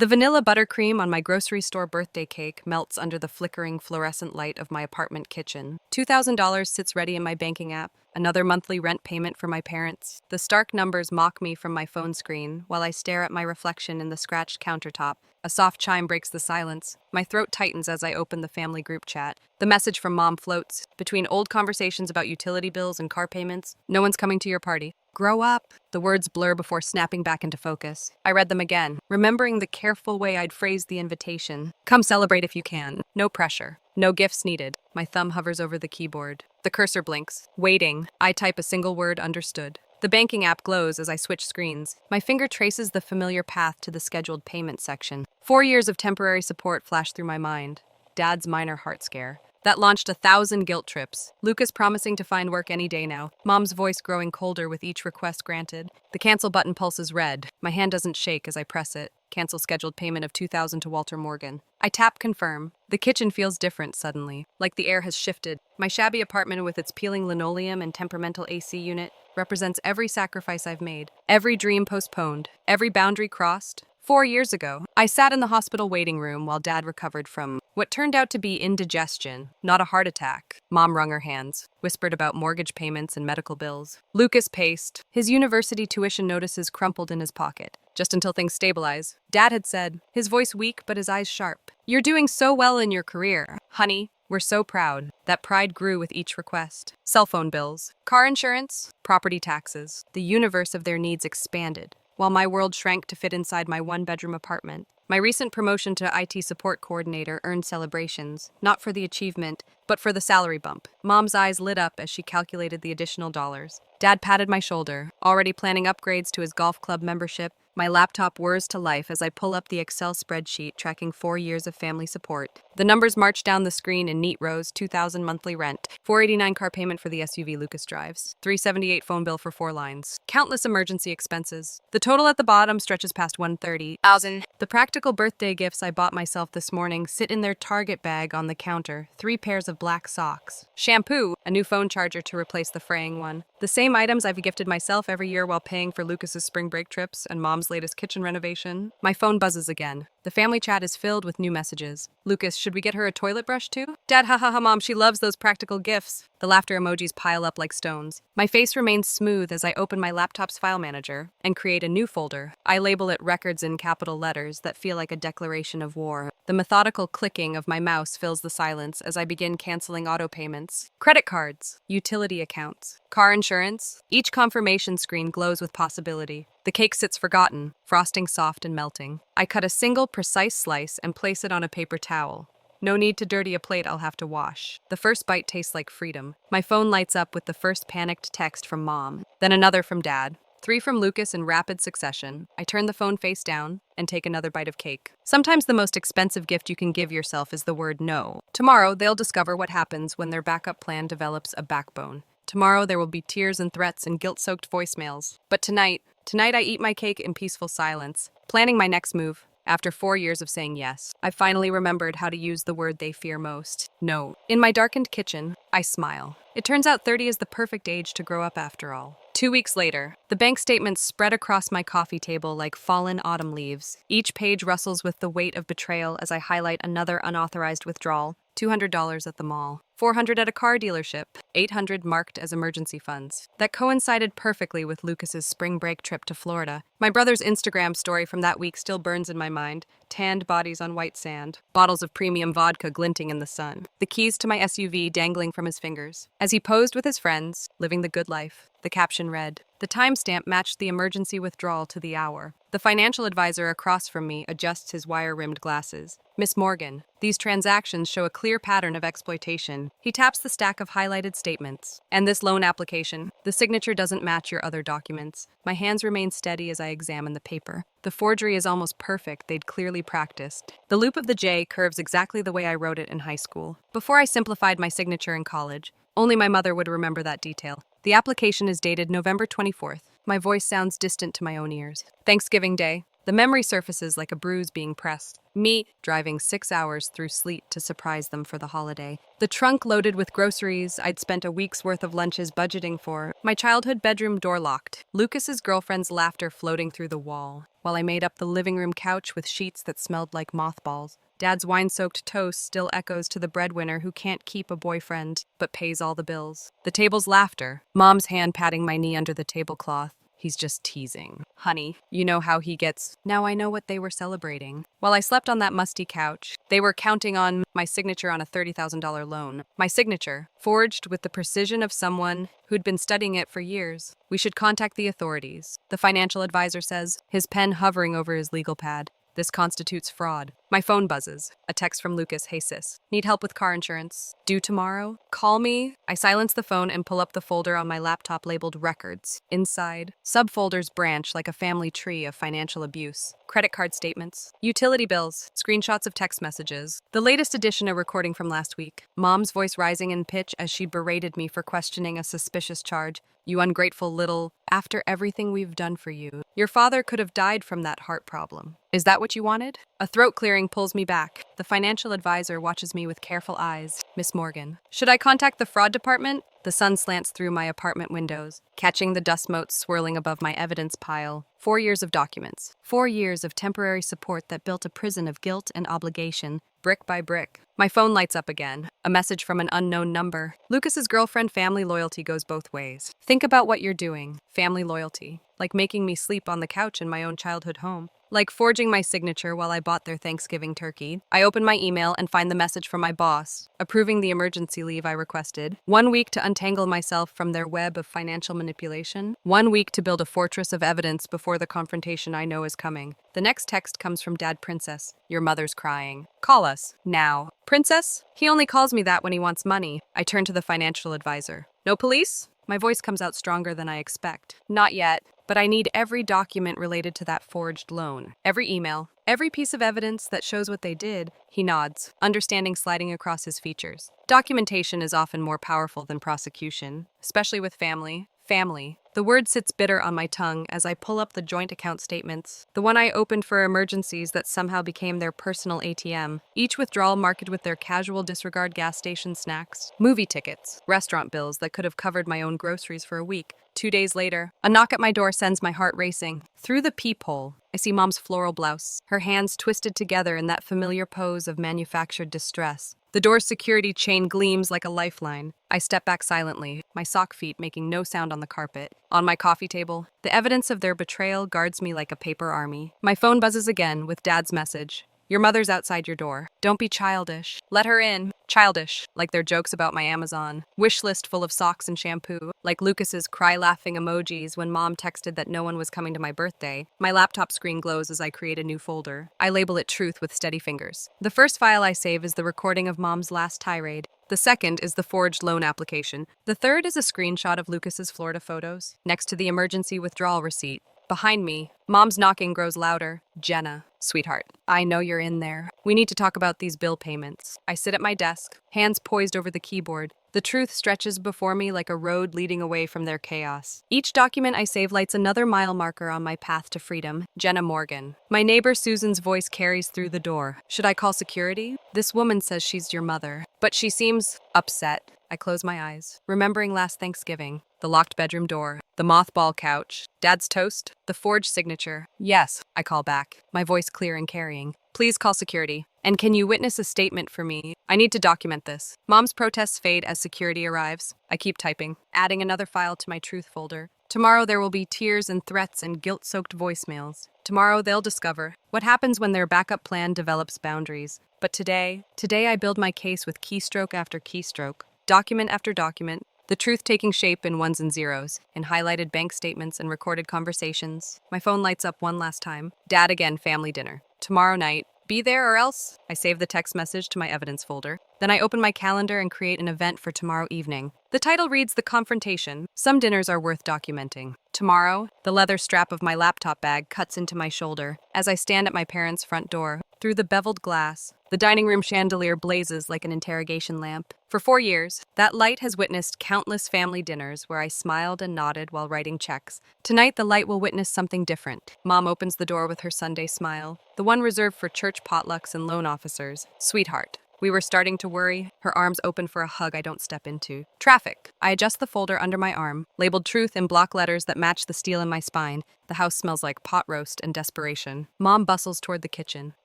The vanilla buttercream on my grocery store birthday cake melts under the flickering fluorescent light of my apartment kitchen. $2,000 sits ready in my banking app. Another monthly rent payment for my parents. The stark numbers mock me from my phone screen while I stare at my reflection in the scratched countertop. A soft chime breaks the silence. My throat tightens as I open the family group chat. The message from Mom floats. Between old conversations about utility bills and car payments, no one's coming to your party. Grow up. The words blur before snapping back into focus. I read them again, remembering the careful way I'd phrased the invitation. Come celebrate if you can. No pressure. No gifts needed. My thumb hovers over the keyboard. The cursor blinks. Waiting. I type a single word understood. The banking app glows as I switch screens. My finger traces the familiar path to the scheduled payment section. 4 years of temporary support flash through my mind. Dad's minor heart scare. That launched 1,000 guilt trips. Lucas promising to find work any day now. Mom's voice growing colder with each request granted. The cancel button pulses red. My hand doesn't shake as I press it. Cancel scheduled payment of $2,000 to Walter Morgan. I tap confirm. The kitchen feels different suddenly, like the air has shifted. My shabby apartment with its peeling linoleum and temperamental AC unit represents every sacrifice I've made, every dream postponed, every boundary crossed. 4 years ago, I sat in the hospital waiting room while Dad recovered from what turned out to be indigestion, not a heart attack. Mom wrung her hands, whispered about mortgage payments and medical bills. Lucas paced, his university tuition notices crumpled in his pocket. Just until things stabilize, Dad had said, his voice weak but his eyes sharp. You're doing so well in your career, honey. We're so proud. That pride grew with each request. Cell phone bills, car insurance, property taxes. The universe of their needs expanded, while my world shrank to fit inside my one-bedroom apartment. My recent promotion to IT support coordinator earned celebrations, not for the achievement, but for the salary bump. Mom's eyes lit up as she calculated the additional dollars. Dad patted my shoulder, already planning upgrades to his golf club membership. My laptop whirs to life as I pull up the Excel spreadsheet tracking 4 years of family support. The numbers march down the screen in neat rows: $2,000 monthly rent, $489 car payment for the SUV Lucas drives, $378 phone bill for 4 lines, countless emergency expenses. The total at the bottom stretches past $130,000. The practical birthday gifts I bought myself this morning sit in their Target bag on the counter: 3 pairs of black socks, shampoo, a new phone charger to replace the fraying one. The same items I've gifted myself every year while paying for Lucas's spring break trips and Mom's latest kitchen renovation. My phone buzzes again. The family chat is filled with new messages. Lucas, should we get her a toilet brush too? Dad, ha, Mom, she loves those practical gifts. The laughter emojis pile up like stones. My face remains smooth as I open my laptop's file manager and create a new folder. I label it records in capital letters that feel like a declaration of war. The methodical clicking of my mouse fills the silence as I begin canceling auto payments. Credit cards, utility accounts, car insurance. Each confirmation screen glows with possibility. The cake sits forgotten, frosting soft and melting. I cut a single precise slice and place it on a paper towel. No need to dirty a plate I'll have to wash. The first bite tastes like freedom. My phone lights up with the first panicked text from Mom, then another from Dad. 3 from Lucas in rapid succession. I turn the phone face down and take another bite of cake. Sometimes the most expensive gift you can give yourself is the word no. Tomorrow, they'll discover what happens when their backup plan develops a backbone. Tomorrow, there will be tears and threats and guilt-soaked voicemails. But tonight I eat my cake in peaceful silence, planning my next move. After 4 years of saying yes, I finally remembered how to use the word they fear most: no. In my darkened kitchen, I smile. It turns out 30 is the perfect age to grow up after all. 2 weeks later, the bank statements spread across my coffee table like fallen autumn leaves. Each page rustles with the weight of betrayal as I highlight another unauthorized withdrawal: $200 at the mall, $400 at a car dealership, $800 marked as emergency funds. That coincided perfectly with Lucas's spring break trip to Florida. My brother's Instagram story from that week still burns in my mind: tanned bodies on white sand, bottles of premium vodka glinting in the sun, the keys to my SUV dangling from his fingers. As he posed with his friends, living the good life, the caption read. The timestamp matched the emergency withdrawal to the hour. The financial advisor across from me adjusts his wire-rimmed glasses. Miss Morgan, these transactions show a clear pattern of exploitation. He taps the stack of highlighted statements. And this loan application, the signature doesn't match your other documents. My hands remain steady as I examine the paper. The forgery is almost perfect. They'd clearly practiced. The loop of the J curves exactly the way I wrote it in high school. Before I simplified my signature in college, only my mother would remember that detail. The application is dated November 24th. My voice sounds distant to my own ears. Thanksgiving Day. The memory surfaces like a bruise being pressed. Me, driving 6 hours through sleet to surprise them for the holiday. The trunk loaded with groceries I'd spent a week's worth of lunches budgeting for. My childhood bedroom door locked. Lucas's girlfriend's laughter floating through the wall, while I made up the living room couch with sheets that smelled like mothballs. Dad's wine-soaked toast still echoes to the breadwinner who can't keep a boyfriend, but pays all the bills. The table's laughter. Mom's hand patting my knee under the tablecloth. He's just teasing. Honey, you know how he gets. Now I know what they were celebrating. While I slept on that musty couch, they were counting on my signature on a $30,000 loan. My signature, forged with the precision of someone who'd been studying it for years. We should contact the authorities, the financial advisor says, his pen hovering over his legal pad. This constitutes fraud. My phone buzzes. A text from Lucas. Hey sis, need help with car insurance. Due tomorrow? Call me. I silence the phone and pull up the folder on my laptop labeled Records. Inside, subfolders branch like a family tree of financial abuse. Credit card statements, utility bills, screenshots of text messages. The latest edition a recording from last week. Mom's voice rising in pitch as she berated me for questioning a suspicious charge. You ungrateful little, after everything we've done for you. Your father could have died from that heart problem. Is that what you wanted? A throat clearing pulls me back. The financial advisor watches me with careful eyes. Miss Morgan. Should I contact the fraud department? The sun slants through my apartment windows, catching the dust motes swirling above my evidence pile. 4 years of documents. 4 years of temporary support that built a prison of guilt and obligation, brick by brick. My phone lights up again. A message from an unknown number. Lucas's girlfriend. Family loyalty goes both ways. Think about what you're doing. Family loyalty. Like making me sleep on the couch in my own childhood home. Like forging my signature while I bought their Thanksgiving turkey. I open my email and find the message from my boss, approving the emergency leave I requested. 1 week to untangle myself from their web of financial manipulation. 1 week to build a fortress of evidence before the confrontation I know is coming. The next text comes from Dad. Princess, your mother's crying. Call us, now. Princess? He only calls me that when he wants money. I turn to the financial advisor. No police? My voice comes out stronger than I expect. Not yet, but I need every document related to that forged loan. Every email, every piece of evidence that shows what they did. He nods, understanding sliding across his features. Documentation is often more powerful than prosecution, especially with family. Family. The word sits bitter on my tongue as I pull up the joint account statements, the one I opened for emergencies that somehow became their personal ATM, each withdrawal marked with their casual disregard gas station snacks, movie tickets, restaurant bills that could have covered my own groceries for a week. 2 days later, a knock at my door sends my heart racing. Through the peephole, I see Mom's floral blouse, her hands twisted together in that familiar pose of manufactured distress. The door's security chain gleams like a lifeline. I step back silently, my sock feet making no sound on the carpet. On my coffee table, the evidence of their betrayal guards me like a paper army. My phone buzzes again with Dad's message. Your mother's outside your door. Don't be childish. Let her in. Childish, like their jokes about my Amazon. Wish list full of socks and shampoo, like Lucas's cry-laughing emojis when Mom texted that no one was coming to my birthday. My laptop screen glows as I create a new folder. I label it Truth with steady fingers. The first file I save is the recording of Mom's last tirade. The second is the forged loan application. The third is a screenshot of Lucas's Florida photos, next to the emergency withdrawal receipt. Behind me, Mom's knocking grows louder. Jenna, sweetheart, I know you're in there. We need to talk about these bill payments. I sit at my desk, hands poised over the keyboard. The truth stretches before me like a road leading away from their chaos. Each document I save lights another mile marker on my path to freedom. Jenna Morgan. My neighbor Susan's voice carries through the door. Should I call security? This woman says she's your mother, but she seems upset. I close my eyes, remembering last Thanksgiving. The locked bedroom door, the mothball couch, Dad's toast, the forged signature. Yes, I call back, my voice clear and carrying. Please call security. And can you witness a statement for me? I need to document this. Mom's protests fade as security arrives. I keep typing, adding another file to my truth folder. Tomorrow there will be tears and threats and guilt-soaked voicemails. Tomorrow they'll discover what happens when their backup plan develops boundaries. But today I build my case with keystroke after keystroke, document after document, the truth taking shape in ones and zeros, in highlighted bank statements and recorded conversations. My phone lights up one last time. Dad again, family dinner. Tomorrow night. Be there or else. I save the text message to my evidence folder. Then I open my calendar and create an event for tomorrow evening. The title reads The Confrontation. Some dinners are worth documenting. Tomorrow, the leather strap of my laptop bag cuts into my shoulder as I stand at my parents' front door. Through the beveled glass, the dining room chandelier blazes like an interrogation lamp. For 4 years, that light has witnessed countless family dinners where I smiled and nodded while writing checks. Tonight, the light will witness something different. Mom opens the door with her Sunday smile, the one reserved for church potlucks and loan officers. Sweetheart. We were starting to worry, her arms open for a hug I don't step into. Traffic. I adjust the folder under my arm, labeled truth in block letters that match the steel in my spine. The house smells like pot roast and desperation. Mom bustles toward the kitchen,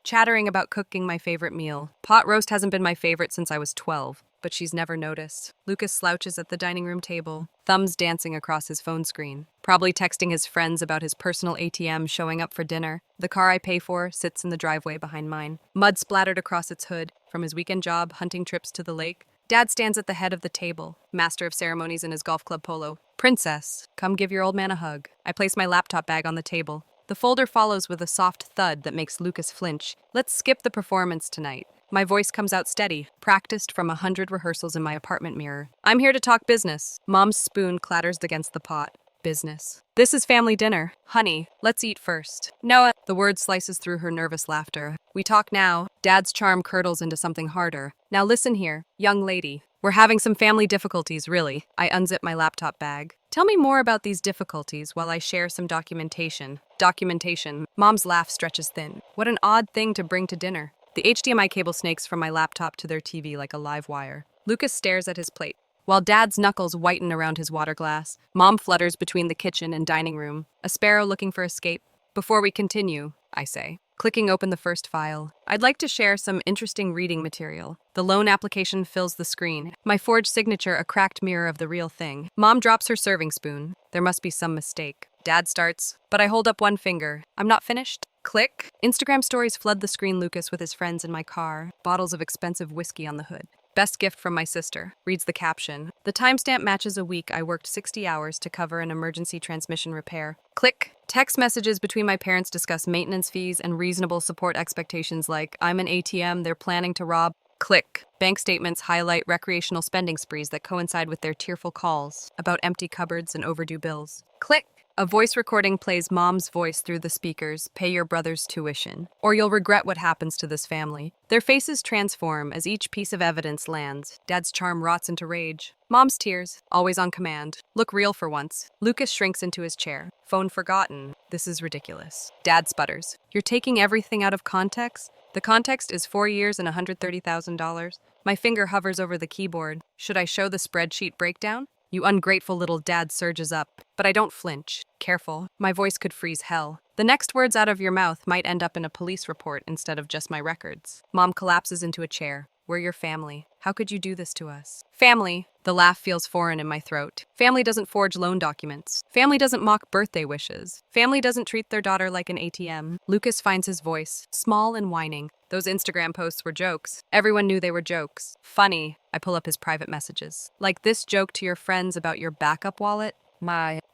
chattering about cooking my favorite meal. Pot roast hasn't been my favorite since I was 12. But she's never noticed. Lucas slouches at the dining room table, thumbs dancing across his phone screen, probably texting his friends about his personal ATM showing up for dinner. The car I pay for sits in the driveway behind mine, mud splattered across its hood from his weekend job hunting trips to the lake. Dad stands at the head of the table, master of ceremonies in his golf club polo. Princess, come give your old man a hug. I place my laptop bag on the table. The folder follows with a soft thud that makes Lucas flinch. Let's skip the performance tonight. My voice comes out steady, practiced from 100 rehearsals in my apartment mirror. I'm here to talk business. Mom's spoon clatters against the pot. Business. This is family dinner. Honey, let's eat first. Noah. The word slices through her nervous laughter. We talk now. Dad's charm curdles into something harder. Now listen here, young lady. We're having some family difficulties, really. I unzip my laptop bag. Tell me more about these difficulties while I share some documentation. Documentation. Mom's laugh stretches thin. What an odd thing to bring to dinner. The HDMI cable snakes from my laptop to their TV like a live wire. Lucas stares at his plate. While Dad's knuckles whiten around his water glass, Mom flutters between the kitchen and dining room, a sparrow looking for escape. Before we continue, I say, clicking open the first file, I'd like to share some interesting reading material. The loan application fills the screen, my forged signature a cracked mirror of the real thing. Mom drops her serving spoon. There must be some mistake. Dad starts, but I hold up one finger. I'm not finished. Click. Instagram stories flood the screen. Lucas with his friends in my car, bottles of expensive whiskey on the hood. Best gift from my sister, reads the caption. The timestamp matches a week I worked 60 hours to cover an emergency transmission repair. Click. Text messages between my parents discuss maintenance fees and reasonable support expectations like, I'm an ATM they're planning to rob. Click. Bank statements highlight recreational spending sprees that coincide with their tearful calls about empty cupboards and overdue bills. Click. A voice recording plays Mom's voice through the speakers, pay your brother's tuition, or you'll regret what happens to this family. Their faces transform as each piece of evidence lands. Dad's charm rots into rage. Mom's tears, always on command, look real for once. Lucas shrinks into his chair. Phone forgotten. This is ridiculous. Dad sputters. You're taking everything out of context? The context is 4 years and $130,000. My finger hovers over the keyboard. Should I show the spreadsheet breakdown? You ungrateful little. Dad surges up, but I don't flinch. Careful, my voice could freeze hell. The next words out of your mouth might end up in a police report instead of just my records. Mom collapses into a chair. We're your family. How could you do this to us? Family. The laugh feels foreign in my throat. Family doesn't forge loan documents. Family doesn't mock birthday wishes. Family doesn't treat their daughter like an ATM. Lucas finds his voice, small and whining. Those Instagram posts were jokes. Everyone knew they were jokes. Funny. I pull up his private messages. Like this joke to your friends about your backup wallet?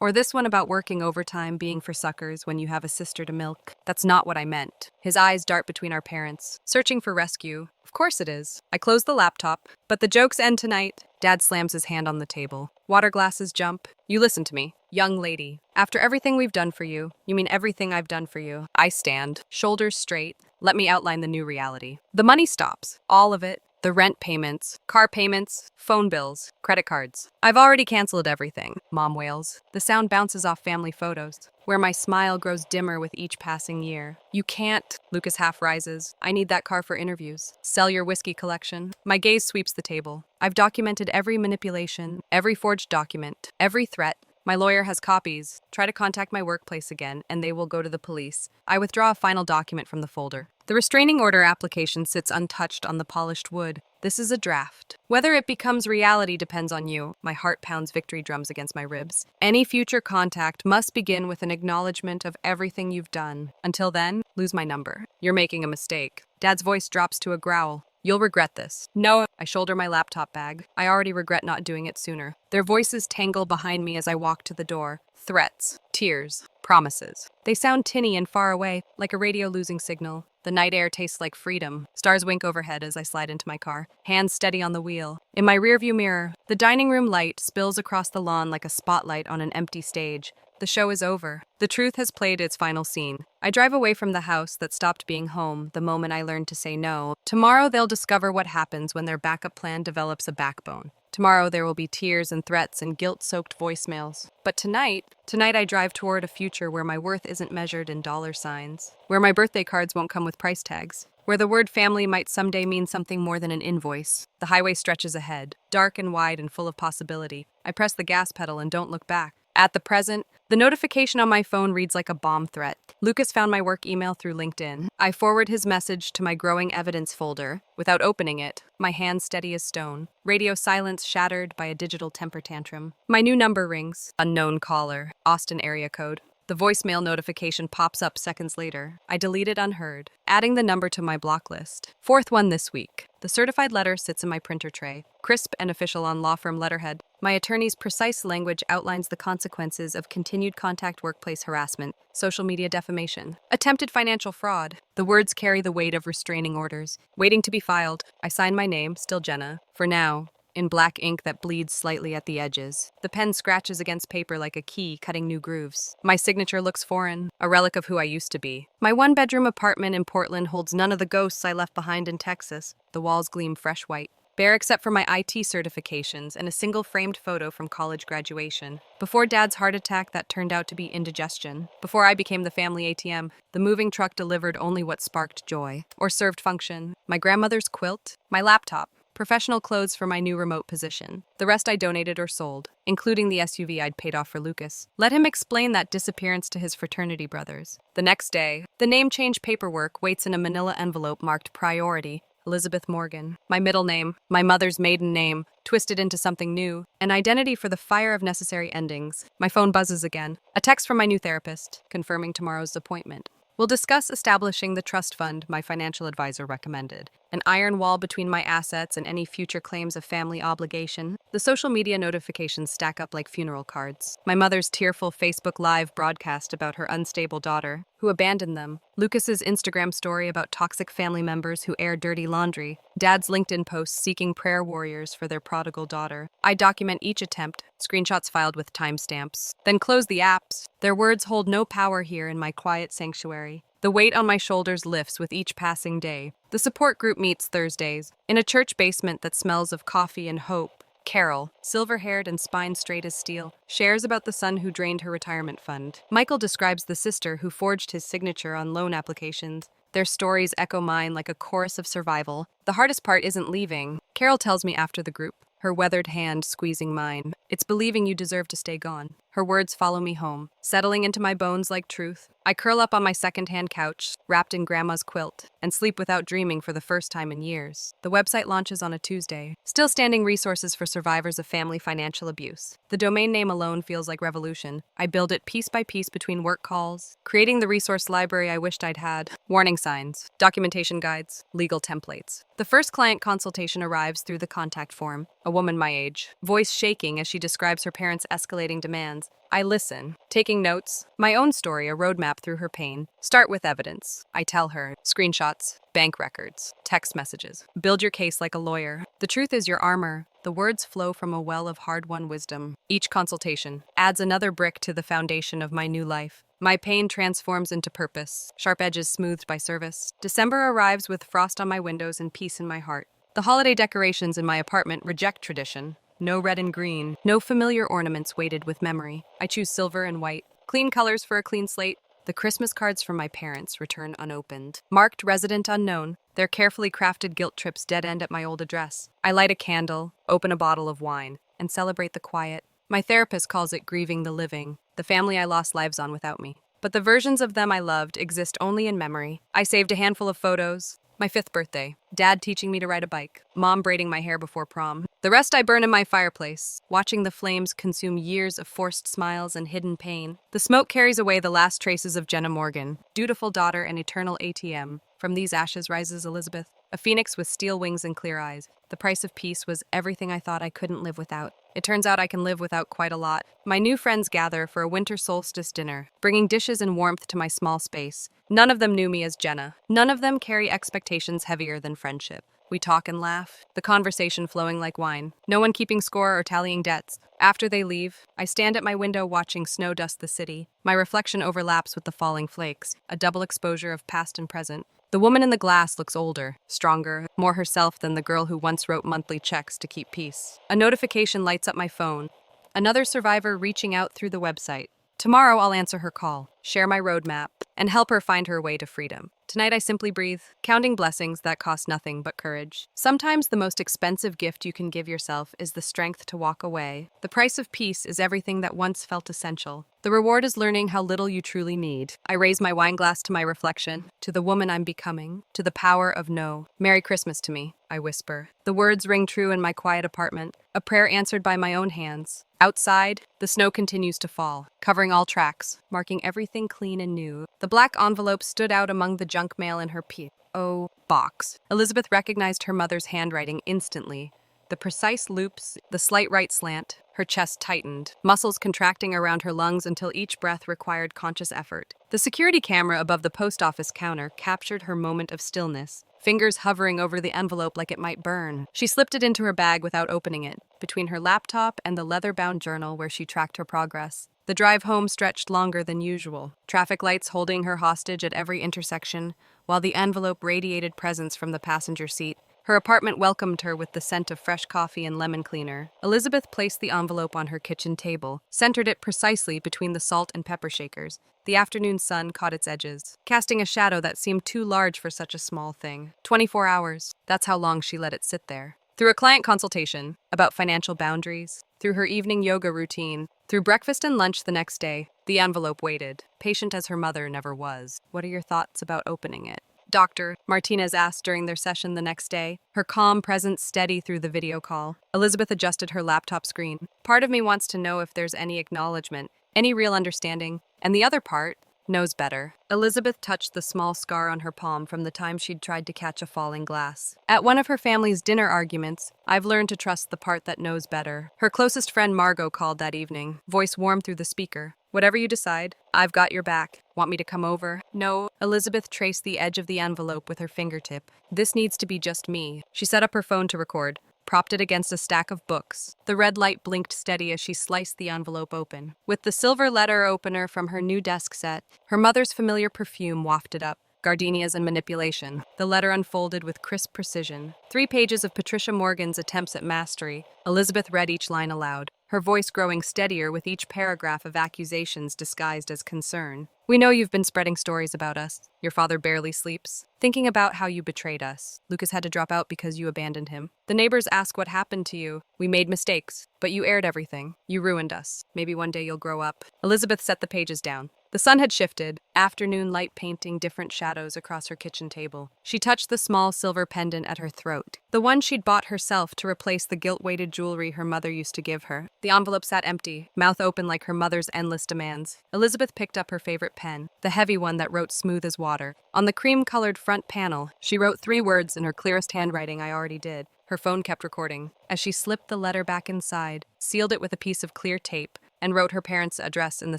Or this one about working overtime being for suckers when you have a sister to milk. That's not what I meant. His eyes dart between our parents, searching for rescue. Of course it is. I close the laptop, but the jokes end tonight. Dad slams his hand on the table. Water glasses jump. You listen to me, young lady. After everything we've done for you, you mean everything I've done for you. I stand, shoulders straight. Let me outline the new reality. The money stops. All of it. The rent payments, car payments, phone bills, credit cards. I've already canceled everything, Mom wails. The sound bounces off family photos, where my smile grows dimmer with each passing year. You can't, Lucas half rises. I need that car for interviews. Sell your whiskey collection. My gaze sweeps the table. I've documented every manipulation, every forged document, every threat. My lawyer has copies. Try to contact my workplace again, and they will go to the police. I withdraw a final document from the folder. The restraining order application sits untouched on the polished wood. This is a draft. Whether it becomes reality depends on you. My heart pounds victory drums against my ribs. Any future contact must begin with an acknowledgement of everything you've done. Until then, lose my number. You're making a mistake. Dad's voice drops to a growl. You'll regret this. No. I shoulder my laptop bag. I already regret not doing it sooner. Their voices tangle behind me as I walk to the door. Threats, tears, promises. They sound tinny and far away, like a radio losing signal. The night air tastes like freedom. Stars wink overhead as I slide into my car, hands steady on the wheel. In my rearview mirror, the dining room light spills across the lawn like a spotlight on an empty stage. The show is over. The truth has played its final scene. I drive away from the house that stopped being home the moment I learned to say no. Tomorrow they'll discover what happens when their backup plan develops a backbone. Tomorrow there will be tears and threats and guilt-soaked voicemails. But tonight I drive toward a future where my worth isn't measured in dollar signs, where my birthday cards won't come with price tags, where the word family might someday mean something more than an invoice. The highway stretches ahead, dark and wide and full of possibility. I press the gas pedal and don't look back. At the present, the notification on my phone reads like a bomb threat. Lucas found my work email through LinkedIn. I forward his message to my growing evidence folder. Without opening it, my hand steady as stone. Radio silence shattered by a digital temper tantrum. My new number rings. Unknown caller. Austin area code. The voicemail notification pops up seconds later. I delete it unheard, adding the number to my block list. Fourth one this week. The certified letter sits in my printer tray, crisp and official on law firm letterhead. My attorney's precise language outlines the consequences of continued contact workplace harassment, social media defamation, attempted financial fraud. The words carry the weight of restraining orders. Waiting to be filed, I sign my name, still Jenna, for now, in black ink that bleeds slightly at the edges. The pen scratches against paper like a key, cutting new grooves. My signature looks foreign, a relic of who I used to be. My one-bedroom apartment in Portland holds none of the ghosts I left behind in Texas. The walls gleam fresh white, bare except for my IT certifications and a single framed photo from college graduation. Before Dad's heart attack that turned out to be indigestion. Before I became the family ATM, the moving truck delivered only what sparked joy, or served function. My grandmother's quilt, my laptop, professional clothes for my new remote position. The rest I donated or sold, including the SUV I'd paid off for Lucas. Let him explain that disappearance to his fraternity brothers. The next day, the name change paperwork waits in a manila envelope marked priority, Elizabeth Morgan. My middle name, my mother's maiden name, twisted into something new, an identity for the fire of necessary endings. My phone buzzes again. A text from my new therapist, confirming tomorrow's appointment. We'll discuss establishing the trust fund my financial advisor recommended, an iron wall between my assets and any future claims of family obligation. The social media notifications stack up like funeral cards. My mother's tearful Facebook Live broadcast about her unstable daughter, who abandoned them. Lucas's Instagram story about toxic family members who air dirty laundry. Dad's LinkedIn posts seeking prayer warriors for their prodigal daughter. I document each attempt, screenshots filed with timestamps. Then close the apps. Their words hold no power here in my quiet sanctuary. The weight on my shoulders lifts with each passing day. The support group meets Thursdays, in a church basement that smells of coffee and hope. Carol, silver-haired and spine straight as steel, shares about the son who drained her retirement fund. Michael describes the sister who forged his signature on loan applications. Their stories echo mine like a chorus of survival. The hardest part isn't leaving. Carol tells me after the group, her weathered hand squeezing mine. It's believing you deserve to stay gone. Her words follow me home, settling into my bones like truth. I curl up on my second-hand couch, wrapped in Grandma's quilt, and sleep without dreaming for the first time in years. The website launches on a Tuesday. Still standing resources for survivors of family financial abuse. The domain name alone feels like revolution. I build it piece by piece between work calls, creating the resource library I wished I'd had. Warning signs, documentation guides, legal templates. The first client consultation arrives through the contact form, a woman my age, voice shaking as she describes her parents' escalating demands. I listen, taking notes, my own story, a roadmap through her pain. Start with evidence. I tell her, screenshots, bank records, text messages. Build your case like a lawyer. The truth is your armor. The words flow from a well of hard-won wisdom. Each consultation adds another brick to the foundation of my new life. My pain transforms into purpose, sharp edges smoothed by service. December arrives with frost on my windows and peace in my heart. The holiday decorations in my apartment reject tradition. No red and green, no familiar ornaments weighted with memory. I choose silver and white. Clean colors for a clean slate. The Christmas cards from my parents return unopened. Marked resident unknown. Their carefully crafted guilt trips dead end at my old address. I light a candle, open a bottle of wine, and celebrate the quiet. My therapist calls it grieving the living, the family I lost lives on without me. But the versions of them I loved exist only in memory. I saved a handful of photos. My 5th birthday. Dad teaching me to ride a bike. Mom braiding my hair before prom. The rest I burn in my fireplace, watching the flames consume years of forced smiles and hidden pain. The smoke carries away the last traces of Jenna Morgan, dutiful daughter and eternal ATM. From these ashes rises Elizabeth, a phoenix with steel wings and clear eyes. The price of peace was everything I thought I couldn't live without. It turns out I can live without quite a lot. My new friends gather for a winter solstice dinner, bringing dishes and warmth to my small space. None of them knew me as Jenna. None of them carry expectations heavier than friendship. We talk and laugh, the conversation flowing like wine. No one keeping score or tallying debts. After they leave, I stand at my window watching snow dust the city. My reflection overlaps with the falling flakes, a double exposure of past and present. The woman in the glass looks older, stronger, more herself than the girl who once wrote monthly checks to keep peace. A notification lights up my phone. Another survivor reaching out through the website. Tomorrow I'll answer her call, share my roadmap, and help her find her way to freedom. Tonight I simply breathe, counting blessings that cost nothing but courage. Sometimes the most expensive gift you can give yourself is the strength to walk away. The price of peace is everything that once felt essential. The reward is learning how little you truly need. I raise my wine glass to my reflection, to the woman I'm becoming, to the power of no. Merry Christmas to me, I whisper. The words ring true in my quiet apartment, a prayer answered by my own hands. Outside, the snow continues to fall, covering all tracks, marking everything clean and new. The black envelope stood out among the junk mail in her P.O. box. Elizabeth recognized her mother's handwriting instantly. The precise loops, the slight right slant, her chest tightened, muscles contracting around her lungs until each breath required conscious effort. The security camera above the post office counter captured her moment of stillness, fingers hovering over the envelope like it might burn. She slipped it into her bag without opening it, between her laptop and the leather-bound journal where she tracked her progress. The drive home stretched longer than usual, traffic lights holding her hostage at every intersection, while the envelope radiated presence from the passenger seat. Her apartment welcomed her with the scent of fresh coffee and lemon cleaner. Elizabeth placed the envelope on her kitchen table, centered it precisely between the salt and pepper shakers. The afternoon sun caught its edges, casting a shadow that seemed too large for such a small thing. 24 hours. That's how long she let it sit there. Through a client consultation about financial boundaries, through her evening yoga routine, through breakfast and lunch the next day, the envelope waited, patient as her mother never was. What are your thoughts about opening it? Doctor, Martinez asked during their session the next day, her calm presence steady through the video call. Elizabeth adjusted her laptop screen. Part of me wants to know if there's any acknowledgement, any real understanding, and the other part knows better. Elizabeth touched the small scar on her palm from the time she'd tried to catch a falling glass. At one of her family's dinner arguments, I've learned to trust the part that knows better. Her closest friend Margot called that evening, voice warm through the speaker. Whatever you decide, I've got your back. Want me to come over? No. Elizabeth traced the edge of the envelope with her fingertip. This needs to be just me. She set up her phone to record, propped it against a stack of books. The red light blinked steady as she sliced the envelope open. With the silver letter opener from her new desk set, her mother's familiar perfume wafted up. Gardenias and manipulation. The letter unfolded with crisp precision. 3 pages of Patricia Morgan's attempts at mastery. Elizabeth read each line aloud, her voice growing steadier with each paragraph of accusations disguised as concern. We know you've been spreading stories about us. Your father barely sleeps. Thinking about how you betrayed us. Lucas had to drop out because you abandoned him. The neighbors ask what happened to you. We made mistakes, but you aired everything. You ruined us. Maybe one day you'll grow up. Elizabeth set the pages down. The sun had shifted, afternoon light painting different shadows across her kitchen table. She touched the small silver pendant at her throat, the one she'd bought herself to replace the gilt-weighted jewelry her mother used to give her. The envelope sat empty, mouth open like her mother's endless demands. Elizabeth picked up her favorite pen, the heavy one that wrote smooth as water. On the cream-colored front panel, she wrote 3 words in her clearest handwriting I already did. Her phone kept recording. As she slipped the letter back inside, sealed it with a piece of clear tape, and wrote her parents' address in the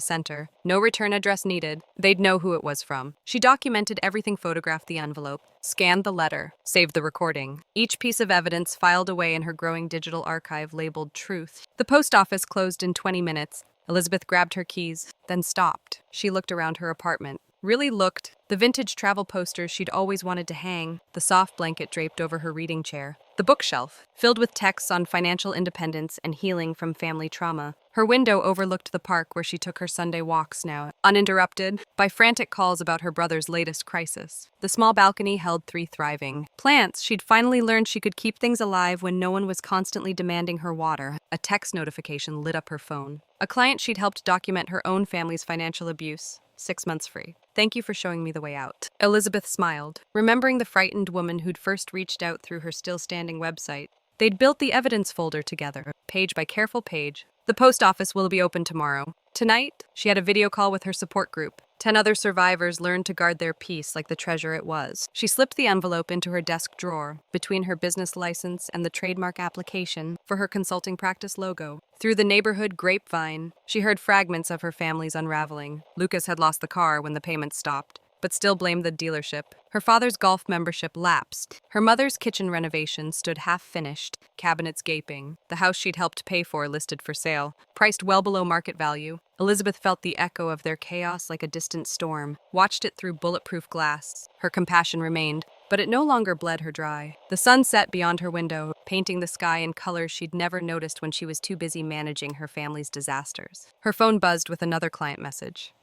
center. No return address needed. They'd know who it was from. She documented everything, photographed the envelope, scanned the letter, saved the recording. Each piece of evidence filed away in her growing digital archive labeled Truth. The post office closed in 20 minutes. Elizabeth grabbed her keys, then stopped. She looked around her apartment. Really looked. The vintage travel posters she'd always wanted to hang, the soft blanket draped over her reading chair, the bookshelf, filled with texts on financial independence and healing from family trauma. Her window overlooked the park where she took her Sunday walks now, uninterrupted by frantic calls about her brother's latest crisis. The small balcony held 3 thriving plants. She'd finally learned she could keep things alive when no one was constantly demanding her water. A text notification lit up her phone. A client she'd helped document her own family's financial abuse. 6 months free. Thank you for showing me the way out. Elizabeth smiled, remembering the frightened woman who'd first reached out through her still-standing website. They'd built the evidence folder together, page by careful page. The post office will be open tomorrow. Tonight, she had a video call with her support group. 10 other survivors learned to guard their peace like the treasure it was. She slipped the envelope into her desk drawer, between her business license and the trademark application for her consulting practice logo. Through the neighborhood grapevine, she heard fragments of her family's unraveling. Lucas had lost the car when the payments stopped, but still blamed the dealership. Her father's golf membership lapsed. Her mother's kitchen renovation stood half-finished, cabinets gaping. The house she'd helped pay for listed for sale, priced well below market value. Elizabeth felt the echo of their chaos like a distant storm, watched it through bulletproof glass. Her compassion remained, but it no longer bled her dry. The sun set beyond her window, painting the sky in colors she'd never noticed when she was too busy managing her family's disasters. Her phone buzzed with another client message.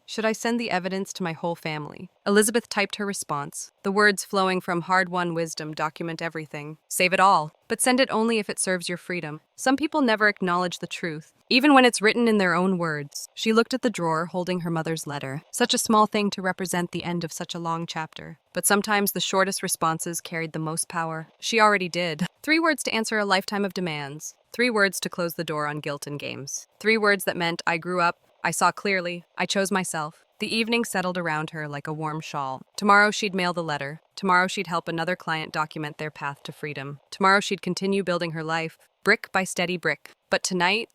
Should I send the evidence to my whole family? Elizabeth typed her response. The words flowing from hard-won wisdom document everything. Save it all, but send it only if it serves your freedom. Some people never acknowledge the truth, even when it's written in their own words. She looked at the drawer holding her mother's letter. Such a small thing to represent the end of such a long chapter. But sometimes the shortest responses carried the most power. She already did. 3 words to answer a lifetime of demands. 3 words to close the door on guilt and games. 3 words that meant I grew up, I saw clearly, I chose myself. The evening settled around her like a warm shawl. Tomorrow she'd mail the letter. Tomorrow she'd help another client document their path to freedom. Tomorrow she'd continue building her life, brick by steady brick. But tonight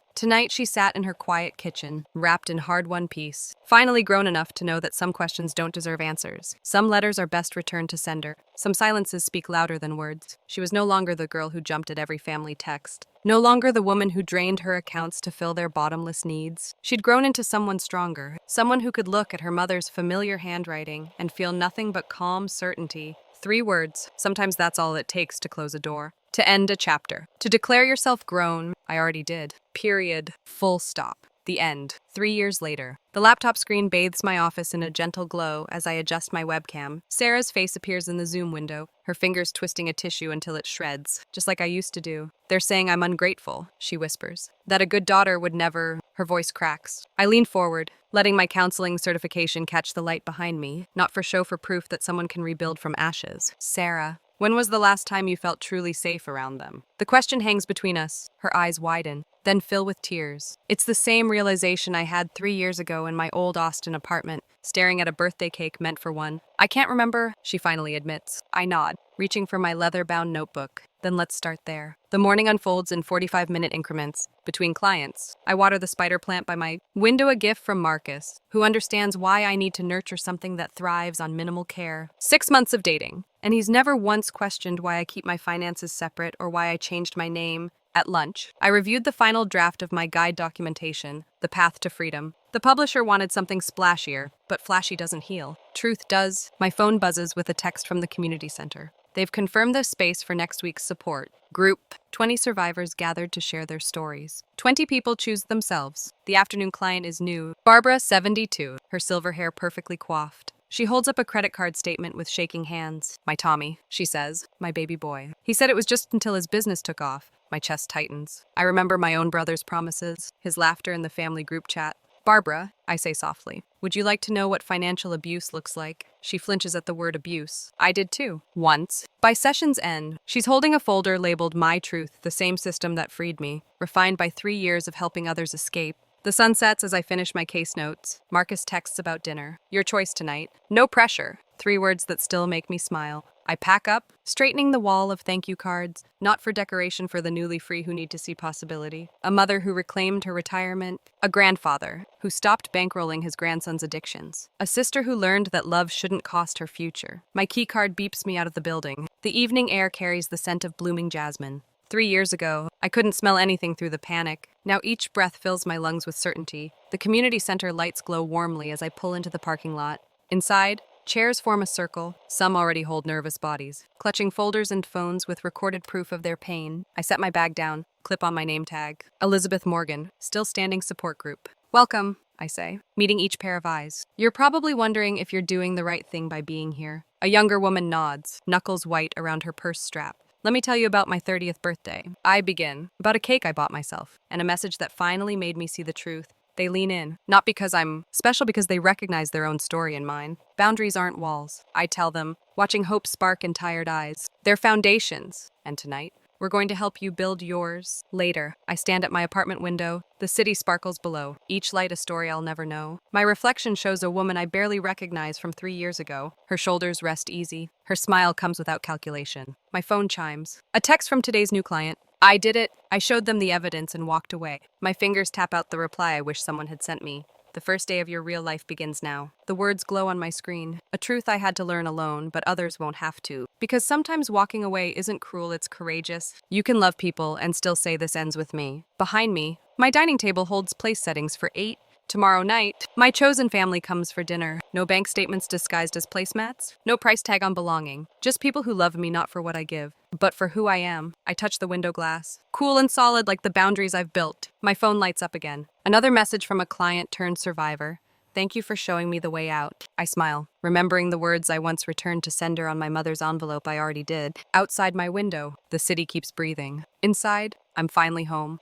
she sat in her quiet kitchen, wrapped in hard-won peace, finally grown enough to know that some questions don't deserve answers. Some letters are best returned to sender. Some silences speak louder than words. She was no longer the girl who jumped at every family text. No longer the woman who drained her accounts to fill their bottomless needs. She'd grown into someone stronger, someone who could look at her mother's familiar handwriting and feel nothing but calm certainty. 3 words, sometimes that's all it takes to close a door. To end a chapter. To declare yourself grown, I already did. Period. Full stop. The end. 3 years later. The laptop screen bathes my office in a gentle glow as I adjust my webcam. Sarah's face appears in the Zoom window, her fingers twisting a tissue until it shreds, just like I used to do. They're saying I'm ungrateful, she whispers. That a good daughter would never... Her voice cracks. I lean forward, letting my counseling certification catch the light behind me, not for show, for proof that someone can rebuild from ashes. Sarah. When was the last time you felt truly safe around them? The question hangs between us. Her eyes widen, then fill with tears. It's the same realization I had 3 years ago in my old Austin apartment, staring at a birthday cake meant for one. I can't remember, she finally admits. I nod, reaching for my leather-bound notebook. Then let's start there. The morning unfolds in 45-minute increments. Between clients, I water the spider plant by my window, a gift from Marcus, who understands why I need to nurture something that thrives on minimal care. 6 months of dating, and he's never once questioned why I keep my finances separate or why I changed my name. At lunch, I reviewed the final draft of my guide documentation, The Path to Freedom. The publisher wanted something splashier, but flashy doesn't heal. Truth does. My phone buzzes with a text from the community center. They've confirmed the space for next week's support. Group. 20 survivors gathered to share their stories. 20 people choose themselves. The afternoon client is new. Barbara, 72, her silver hair perfectly coiffed. She holds up a credit card statement with shaking hands. My Tommy, she says, my baby boy. He said it was just until his business took off. My chest tightens. I remember my own brother's promises, his laughter in the family group chat. Barbara, I say softly, would you like to know what financial abuse looks like? She flinches at the word abuse. I did too. Once. By session's end, she's holding a folder labeled My Truth, the same system that freed me, refined by 3 years of helping others escape. The sun sets as I finish my case notes. Marcus texts about dinner. Your choice tonight. No pressure. 3 words that still make me smile. I pack up, straightening the wall of thank you cards, not for decoration for the newly free who need to see possibility. A mother who reclaimed her retirement. A grandfather who stopped bankrolling his grandson's addictions. A sister who learned that love shouldn't cost her future. My key card beeps me out of the building. The evening air carries the scent of blooming jasmine. 3 years ago, I couldn't smell anything through the panic. Now each breath fills my lungs with certainty. The community center lights glow warmly as I pull into the parking lot. Inside, chairs form a circle. Some already hold nervous bodies. Clutching folders and phones with recorded proof of their pain, I set my bag down, clip on my name tag. Elizabeth Morgan, still standing support group. Welcome, I say, meeting each pair of eyes. You're probably wondering if you're doing the right thing by being here. A younger woman nods, knuckles white around her purse strap. Let me tell you about my 30th birthday. I begin. About a cake I bought myself, and a message that finally made me see the truth. They lean in, not because I'm special, because they recognize their own story and mine. Boundaries aren't walls. I tell them, watching hope spark in tired eyes. They're foundations. And tonight, We're going to help you build yours. Later, I stand at my apartment window. The city sparkles below, each light a story I'll never know. My reflection shows a woman I barely recognize from 3 years ago. Her shoulders rest easy. Her smile comes without calculation. My phone chimes. A text from today's new client. I did it. I showed them the evidence and walked away. My fingers tap out the reply I wish someone had sent me. The first day of your real life begins now. The words glow on my screen. A truth I had to learn alone, but others won't have to. Because sometimes walking away isn't cruel, it's courageous. You can love people and still say this ends with me. Behind me, my dining table holds place settings for 8. Tomorrow night, my chosen family comes for dinner. No bank statements disguised as placemats. No price tag on belonging. Just people who love me not for what I give, but for who I am. I touch the window glass. Cool and solid like the boundaries I've built. My phone lights up again. Another message from a client turned survivor. Thank you for showing me the way out. I smile, remembering the words I once returned to sender on my mother's envelope I already did. Outside my window, the city keeps breathing. Inside, I'm finally home.